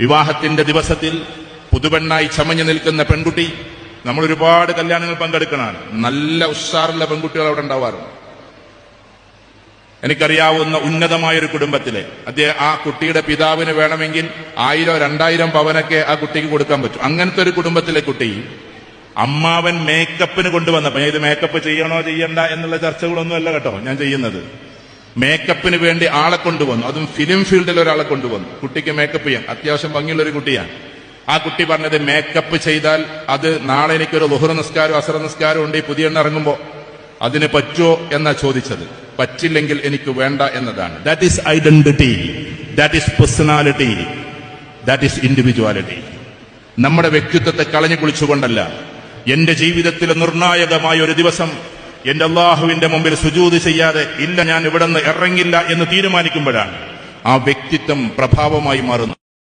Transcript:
വിവാഹത്തിന്റെ ദിവസത്തിൽ പുതുപെണ്ണായി ചമഞ്ഞു നിൽക്കുന്ന പെൺകുട്ടി, നമ്മൾ ഒരുപാട് കല്യാണങ്ങൾ പങ്കെടുക്കണമാണ്. നല്ല ഉഷാറുള്ള പെൺകുട്ടികൾ അവിടെ ഉണ്ടാവാറുണ്ട്. എനിക്കറിയാവുന്ന ഉന്നതമായൊരു കുടുംബത്തിലെ ആ കുട്ടിയുടെ പിതാവിന് വേണമെങ്കിൽ 1000-2000 പവനൊക്കെ ആ കുട്ടിക്ക് കൊടുക്കാൻ പറ്റും. അങ്ങനത്തെ ഒരു കുടുംബത്തിലെ കുട്ടി അമ്മാവൻ മേക്കപ്പിന് കൊണ്ടുവന്നപ്പോ, ഇത് മേക്കപ്പ് ചെയ്യണോ ചെയ്യണ്ട എന്നുള്ള ചർച്ചകളൊന്നും അല്ല കേട്ടോ ഞാൻ ചെയ്യുന്നത്. മേക്കപ്പിന് വേണ്ടി ആളെ കൊണ്ടുവന്നു, അതും ഫിലിം ഫീൽഡിൽ ഒരാളെ കൊണ്ടുവന്നു. കുട്ടിക്ക് മേക്കപ്പ് ചെയ്യാൻ അത്യാവശ്യം ഭംഗിയുള്ള ഒരു കുട്ടിയാണ്. ആ കുട്ടി പറഞ്ഞത്, മേക്കപ്പ് ചെയ്താൽ അത് നാളെ എനിക്കൊരു ളുഹ്ർ നിസ്കാരം അസ്ർ നിസ്കാരം ഉണ്ട് ഈ പുതിയ എണ്ണ ഇറങ്ങുമ്പോ അതിന് പറ്റുമോ എന്നാ ചോദിച്ചത്. പറ്റില്ലെങ്കിൽ എനിക്ക് വേണ്ട എന്നതാണ്. That is identity, that is personality, that is individuality. നമ്മുടെ വ്യക്തിത്വത്തെ കളഞ്ഞു കുളിച്ചുകൊണ്ടല്ല. എന്റെ ജീവിതത്തിലെ നിർണായകമായ ഒരു ദിവസം എന്റെ അള്ളാഹുവിന്റെ മുമ്പിൽ സുജൂദ് ചെയ്യാതെ ഇല്ല ഞാൻ ഇവിടെ നിന്ന് ഇറങ്ങില്ല എന്ന് തീരുമാനിക്കുമ്പോഴാണ് ആ വ്യക്തിത്വം പ്രഭാവമായി മാറുന്നത്.